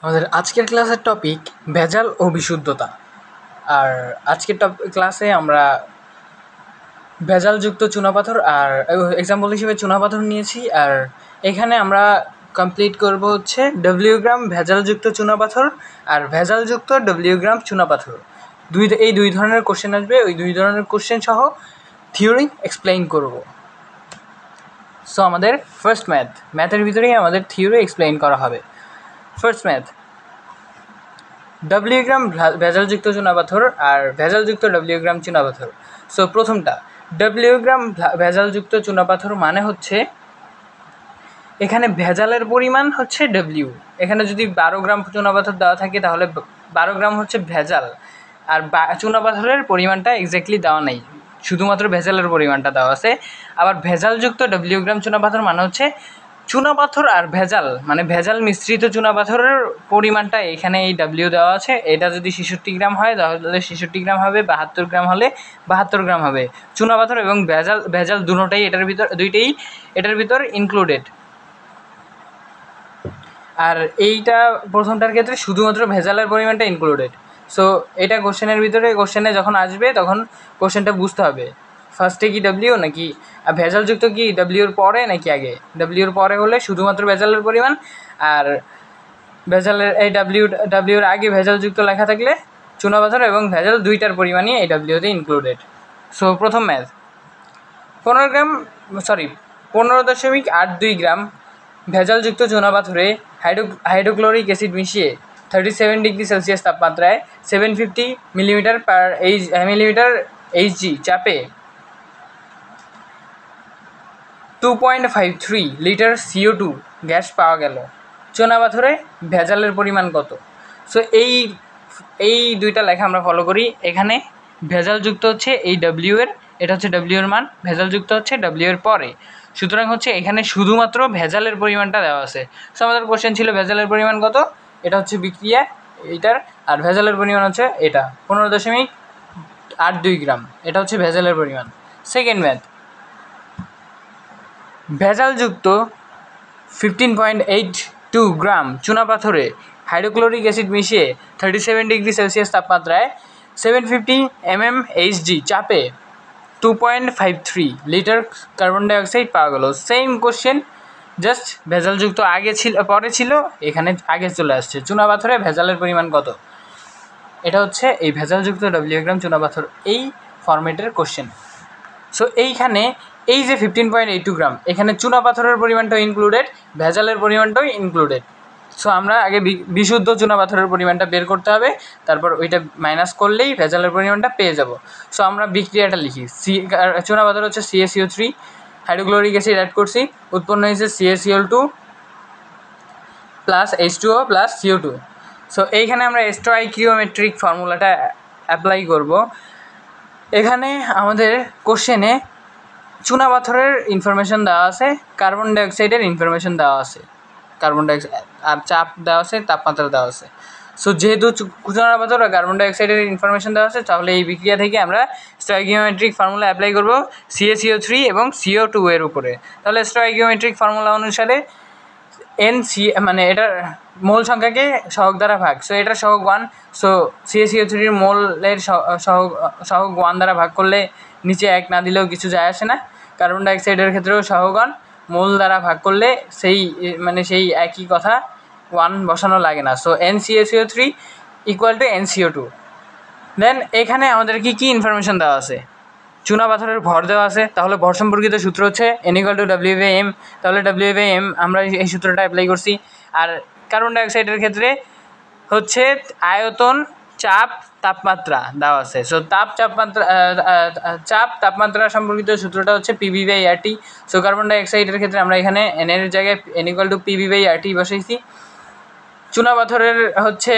আমাদের আজকের ক্লাসের টপিক ভেজাল ও বিশুদ্ধতা। আর আজকের ক্লাসে আমরা ভেজালযুক্ত চুনাপাথর আর এক্সাম্পল হিসেবে চুনাপাথর নিয়েছি। আর এখানে আমরা কমপ্লিট করব হচ্ছে ডব্লিউ গ্রাম ভেজালযুক্ত চুনাপাথর আর ভেজালযুক্ত ডব্লিউ গ্রাম চুনাপাথর। এই দুই ধরনের কোশ্চেন আসবে, ওই দুই ধরনের কোশ্চেন সহ থিওরি এক্সপ্লেইন করব। সো আমাদের ফার্স্ট ম্যাথের ভিতরেই আমাদের থিওরি এক্সপ্লেইন করা হবে। ফার্স্ট ম্যাথ, ডব্লিউ গ্রাম ভেজালযুক্ত চুনাপাথর আর ভেজালযুক্ত ডব্লিউ গ্রাম চুনাপাথর। সো প্রথমটা, ডব্লিউ গ্রাম ভেজালযুক্ত চুনাপাথর মানে হচ্ছে এখানে ভেজালের পরিমাণ হচ্ছে ডব্লিউ। এখানে যদি 12 গ্রাম চুনাপাথর দেওয়া থাকে তাহলে 12 গ্রাম হচ্ছে ভেজাল, আর চুনাপাথরের পরিমাণটা এক্স্যাক্টলি দেওয়া নেই, শুধুমাত্র ভেজালের পরিমাণটা দেওয়া আছে। আবার ভেজালযুক্ত ডব্লিউ গ্রাম চুনাপাথর মানে হচ্ছে চুনাপাথর আর ভেজাল, মানে ভেজাল মিশ্রিত চুনাপাথরের পরিমাণটা এখানে এই ডাব্লিউ দেওয়া আছে। এটা যদি 66 গ্রাম হয় তাহলে 66 গ্রাম হবে, 72 গ্রাম হলে 72 গ্রাম হবে। চুনাপাথর এবং ভেজাল দুটোটাই দুইটাই এটার ভিতর ইনক্লুডেড। আর এইটা প্রথমটার ক্ষেত্রে শুধুমাত্র ভেজালের পরিমাণটা ইনক্লুডেড। সো এটা কোশ্চেনে যখন আসবে তখন কোশ্চেনটা বুঝতে হবে ফার্স্টে কি ডব্লিউ নাকি ভেজালযুক্ত কি ডব্লিউর পরে নাকি আগে। ডব্লিউর পরে হলে শুধুমাত্র ভেজালের পরিমাণ, আর ভেজালের এই ডাব্লিউর আগে ভেজালযুক্ত লেখা থাকলে চুনাপাথর এবং ভেজাল দুইটার পরিমাণই এই ডাব্লিউতে ইনক্লুডেড। সো প্রথম ম্যাথ, 15.82 গ্রাম ভেজালযুক্ত চুনাপাথরে হাইড্রোক্লোরিক অ্যাসিড মিশিয়ে 37 ডিগ্রি সেলসিয়াস তাপমাত্রায় 750 মিলিমিটার এইচজি চাপে 2.53 লিটার CO2 গ্যাস পাওয়া গেল। চুনাপাথরে ভেজালের পরিমাণ কত? সো এই দুইটা লেখা আমরা ফলো করি। এখানে ভেজালযুক্ত হচ্ছে এই ডব্লিউ এর, এটা হচ্ছে ডব্লিউ এর মান, ভেজালযুক্ত হচ্ছে ডব্লিউ এর পরে। সুতরাং হচ্ছে এখানে শুধুমাত্র ভেজালের পরিমাণটা দেওয়া আছে। সো আমাদের কোশ্চেন ছিল ভেজালের পরিমাণ কত, এটা হচ্ছে বিক্রিয়া এইটার, আর ভেজালের পরিমাণ হচ্ছে এটা 15.82 গ্রাম, এটা হচ্ছে ভেজালের পরিমাণ। সেকেন্ড ম্যাথ, ভেজালযুক্ত 15.82 গ্রাম চুনাপাথরে হাইড্রোক্লোরিক অ্যাসিড মিশিয়ে 37 ডিগ্রি সেলসিয়াস তাপমাত্রায় 750 mmHg চাপে 2.53 লিটার কার্বন ডাইঅক্সাইড পাওয়া গেল। সেম কোশ্চেন, জাস্ট ভেজালযুক্ত আগে ছিল পরে ছিল, এখানে আগে চলে আসছে। চুনাপাথরে ভেজালের পরিমাণ কত, এটা হচ্ছে এই ভেজালযুক্ত ডব্লিউ গ্রাম চুনাপাথর এই ফরম্যাটের কোশ্চেন। সো এইখানে এই যে 15.82 গ্রাম, এখানে চুনাপাথরের পরিমাণটাও ইনক্লুডেড, ভেজালের পরিমাণটাও ইনক্লুডেড। সো আমরা আগে বিশুদ্ধ চুনাপাথরের পরিমাণটা বের করতে হবে, তারপর ওইটা মাইনাস করলেই ভেজালের পরিমাণটা পেয়ে যাব। সো আমরা বিক্রিয়াটা লিখি। চুনাপাথর হচ্ছে CaCO3, হাইড্রোক্লোরিক অ্যাসিড অ্যাড করছি, উৎপন্ন হয়েছে CaCl2 plus H2O plus CO2। So এইখানে আমরা স্টয়কিওমেট্রিক ফর্মুলাটা অ্যাপ্লাই করব। এখানে আমাদের কোশ্চেনে চুনাপাথরের ইনফরমেশন দেওয়া আছে, কার্বন ডাইঅক্সাইডের ইনফরমেশন দেওয়া আছে, কার্বন ডাইঅক্সাইড আর চাপ দেওয়া আছে, তাপমাত্রা দেওয়া আছে। সো যেহেতু চুনাপাথর আর কার্বন ডাইঅক্সাইডের ইনফরমেশন দেওয়া আছে, তাহলে এই বিক্রিয়া থেকে আমরা স্টয়কিওমেট্রিক ফর্মুলা অ্যাপ্লাই করব CaCO3 এবং CO2 এর উপরে। তাহলে স্টয়কিওমেট্রিক ফর্মুলা অনুসারে মানে এটার মোল সংখ্যাকে সহগ দ্বারা ভাগ। সো এটা সহগ 1। সো CaCO3 মোলের সহগ 1 দ্বারা ভাগ করলে নিচে 1 না দিলেও কিছু যায় আসে না। কার্বন ডাইঅক্সাইডের ক্ষেত্রেও সহগণ মোল দ্বারা ভাগ করলে সেই একই কথা, 1 বসানো লাগে না। So NCaCO3 equal to NCO2। দেন এখানে আমাদের কি ইনফরমেশন দেওয়া আছে, চুনাপাথরের ভর দেওয়া আছে, তাহলে ভর সম্পর্কিত সূত্র হচ্ছে N = W/m। তাহলে W/m আমরা এই সূত্রটা অ্যাপ্লাই করছি। আর কার্বন ডাইঅক্সাইডের ক্ষেত্রে হচ্ছে আয়তন, চাপ, তাপমাত্রা দেওয়া আছে। সো চাপ তাপমাত্রা সম্পর্কিত সূত্রটা হচ্ছে PV/RT। সো কার্বন ডাইঅক্সাইডের ক্ষেত্রে আমরা এখানে N এর জায়গায় N = PV/RT বসাইছি। চুনাপাথরের হচ্ছে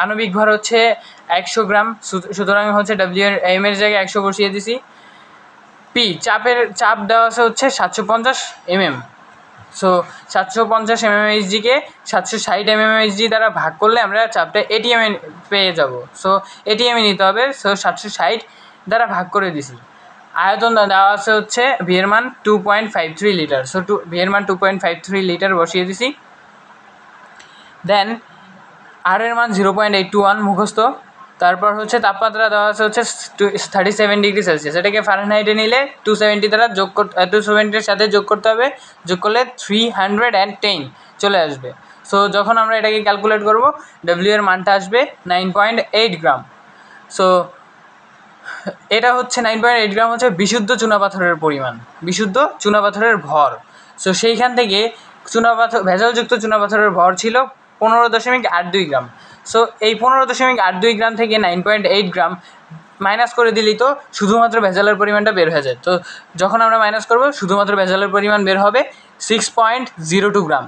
আণবিক ভর হচ্ছে 100 গ্রাম, সুতরাং হচ্ছে WM এর জায়গায় 100 বসিয়ে দিছি। চাপ দেওয়া আছে হচ্ছে 750 mm। সো 750 mmHg-কে 760 mmHg দ্বারা ভাগ করলে আমরা চাপটা ATM পেয়ে যাব। সো ATM নিতে হবে। সো 760 দ্বারা ভাগ করে দিছি। আয়তন দেওয়া আছে হচ্ছে ভি এর মান 2.53 লিটার। সো ভি এর মান 2.53 লিটার বসিয়ে দিছি। দেন আর এর মান 0.821 মুখস্থ। তারপর হচ্ছে তাপমাত্রা দেওয়া আছে হচ্ছে 37 ডিগ্রি সেলসিয়াস, এটাকে ফারেনহাইটে নিলে 270 দ্বারা 270-এর সাথে যোগ করতে হবে, যোগ করলে 310 চলে আসবে। সো যখন আমরা এটাকে ক্যালকুলেট করব, ডব্লিউ এর মানটা আসবে 9.8 গ্রাম। সো এটা হচ্ছে 9.8 গ্রাম হচ্ছে বিশুদ্ধ চুনাপাথরের পরিমাণ, বিশুদ্ধ চুনাপাথরের ভর। সো সেইখান থেকে ভেজালযুক্ত চুনাপাথরের ভর ছিল 15.82 গ্রাম। সো এই 15.82 গ্রাম থেকে 9.8 গ্রাম মাইনাস করে দিলেই তো শুধুমাত্র ভেজালের পরিমাণটা বের হয়ে যায়। তো যখন আমরা মাইনাস করব শুধুমাত্র ভেজালের পরিমাণ বের হবে 6.02 গ্রাম।